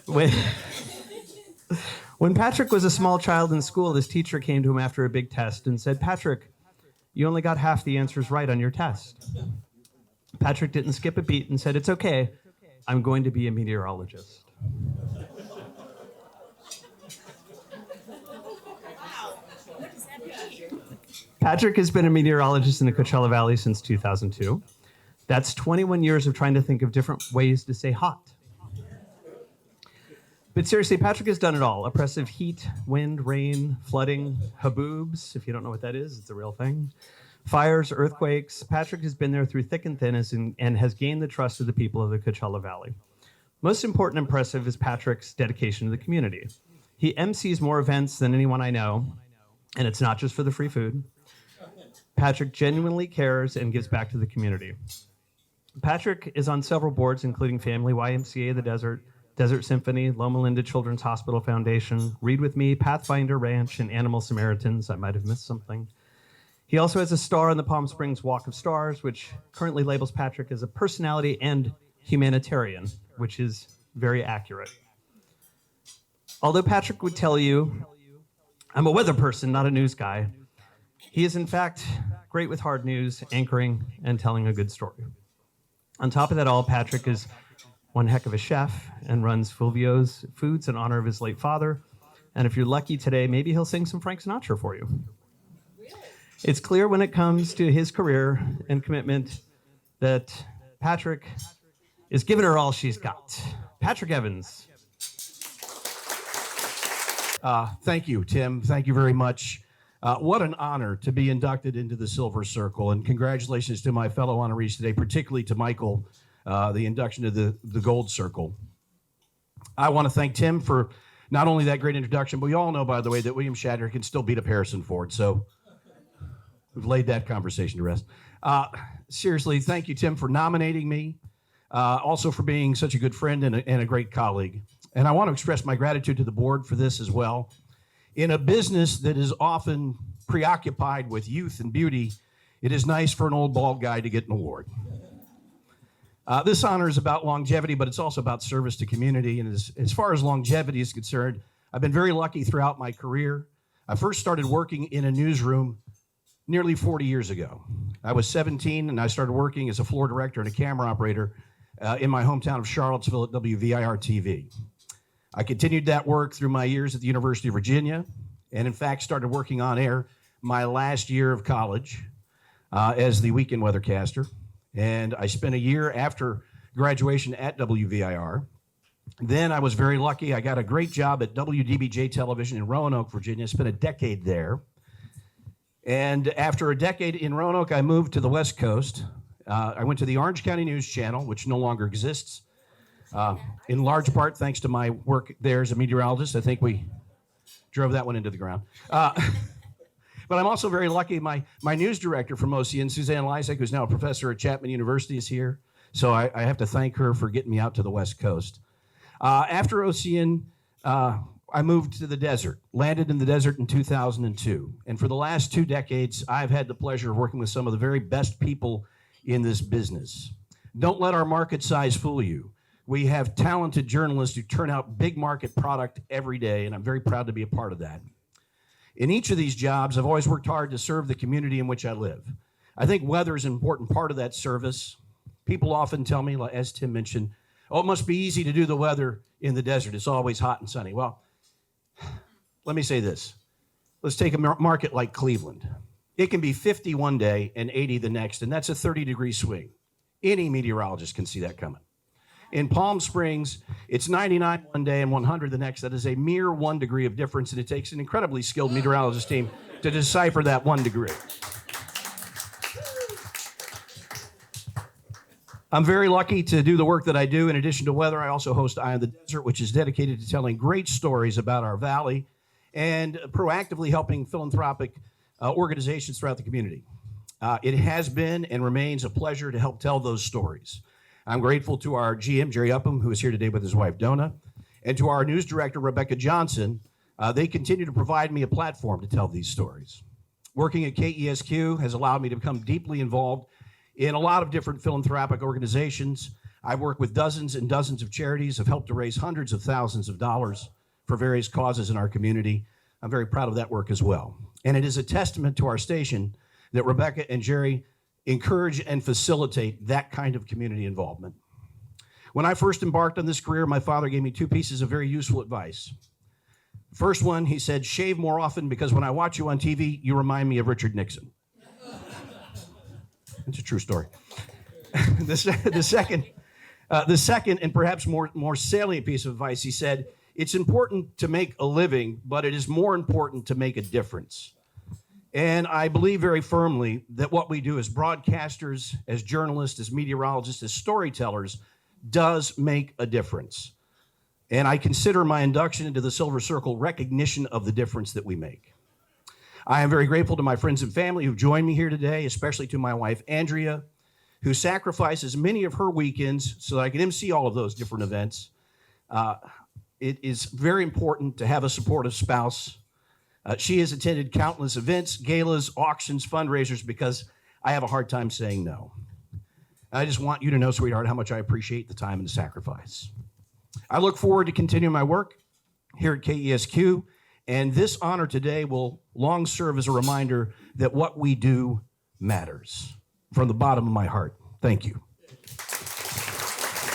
When, when Patrick was a small child in school, this teacher came to him after a big test and said, "Patrick, you only got half the answers right on your test." Patrick didn't skip a beat and said, "It's okay. I'm going to be a meteorologist." Patrick has been a meteorologist in the Coachella Valley since 2002. That's 21 years of trying to think of different ways to say hot. But seriously, Patrick has done it all. Oppressive heat, wind, rain, flooding, haboobs. If you don't know what that is, it's a real thing. Fires, earthquakes. Patrick has been there through thick and thin and has gained the trust of the people of the Coachella Valley. Most important and impressive is Patrick's dedication to the community. He MCs more events than anyone I know, and it's not just for the free food. Patrick genuinely cares and gives back to the community. Patrick is on several boards, including Family YMCA, the Desert Symphony, Loma Linda Children's Hospital Foundation, Read With Me, Pathfinder Ranch, and Animal Samaritans. I might have missed something. He also has a star on the Palm Springs Walk of Stars, which currently labels Patrick as a personality and humanitarian, which is very accurate. Although Patrick would tell you, "I'm a weather person, not a news guy," he is in fact great with hard news, anchoring, and telling a good story. On top of that all, Patrick is one heck of a chef and runs Fulvio's Foods in honor of his late father. And if you're lucky today, maybe he'll sing some Frank Sinatra for you. Really? It's clear when it comes to his career and commitment that Patrick is giving her all she's got. Patrick Evans. Thank you, Tim. Thank you very much. What an honor to be inducted into the Silver Circle, and congratulations to my fellow honorees today, particularly to Michael, the induction to the Gold Circle. I want to thank Tim for not only that great introduction, but we all know, by the way, that William Shatner can still beat up Harrison Ford, so we've laid that conversation to rest. Seriously, thank you, Tim, for nominating me, also for being such a good friend and a great colleague. And I want to express my gratitude to the board for this as well. In a business that is often preoccupied with youth and beauty, it is nice for an old bald guy to get an award. This honor is about longevity, but it's also about service to community. And as far as longevity is concerned, I've been very lucky throughout my career. I first started working in a newsroom nearly 40 years ago. I was 17, and I started working as a floor director and a camera operator in my hometown of Charlottesville at WVIR-TV. I continued that work through my years at the University of Virginia, and in fact started working on air my last year of college as the weekend weathercaster. And I spent a year after graduation at WVIR. Then I was very lucky. I got a great job at WDBJ Television in Roanoke, Virginia. Spent a decade there. And after a decade in Roanoke, I moved to the West Coast. I went to the Orange County News Channel, which no longer exists. In large part, thanks to my work there as a meteorologist. I think we drove that one into the ground. But I'm also very lucky. My news director from OCN, Suzanne Lysek, who's now a professor at Chapman University, is here. So I have to thank her for getting me out to the West Coast. After OCN, I moved to the desert, landed in the desert in 2002. And for the last 2 decades, I've had the pleasure of working with some of the very best people in this business. Don't let our market size fool you. We have talented journalists who turn out big market product every day, and I'm very proud to be a part of that. In each of these jobs, I've always worked hard to serve the community in which I live. I think weather is an important part of that service. People often tell me, as Tim mentioned, "Oh, it must be easy to do the weather in the desert. It's always hot and sunny." Well, let me say this. Let's take a market like Cleveland. It can be 50 one day and 80 the next, and that's a 30-degree swing. Any meteorologist can see that coming. In Palm Springs, it's 99 one day and 100 the next. That is a mere 1 degree of difference, and it takes an incredibly skilled meteorologist team to decipher that 1 degree. I'm very lucky to do the work that I do. In addition to weather, I also host Eye on the Desert, which is dedicated to telling great stories about our valley and proactively helping philanthropic organizations throughout the community. It has been and remains a pleasure to help tell those stories. I'm grateful to our GM, Jerry Upham, who is here today with his wife, Donna, and to our news director, Rebecca Johnson. They continue to provide me a platform to tell these stories. Working at KESQ has allowed me to become deeply involved in a lot of different philanthropic organizations. I've worked with dozens and dozens of charities, have helped to raise hundreds of thousands of dollars for various causes in our community. I'm very proud of that work as well. And it is a testament to our station that Rebecca and Jerry encourage and facilitate that kind of community involvement. When I first embarked on this career, my father gave me two pieces of very useful advice. First one, he said, shave more often because when I watch you on TV, you remind me of Richard Nixon. It's a true story. The second and perhaps more salient piece of advice, he said, it's important to make a living, but it is more important to make a difference. And I believe very firmly that what we do as broadcasters, as journalists, as meteorologists, as storytellers, does make a difference. And I consider my induction into the Silver Circle recognition of the difference that we make. I am very grateful to my friends and family who've joined me here today, especially to my wife, Andrea, who sacrifices many of her weekends so that I can MC all of those different events. It is very important to have a supportive spouse. She has attended countless events, galas, auctions, fundraisers, because I have a hard time saying no. I just want you to know, sweetheart, how much I appreciate the time and the sacrifice. I look forward to continuing my work here at KESQ, and this honor today will long serve as a reminder that what we do matters. From the bottom of my heart, thank you.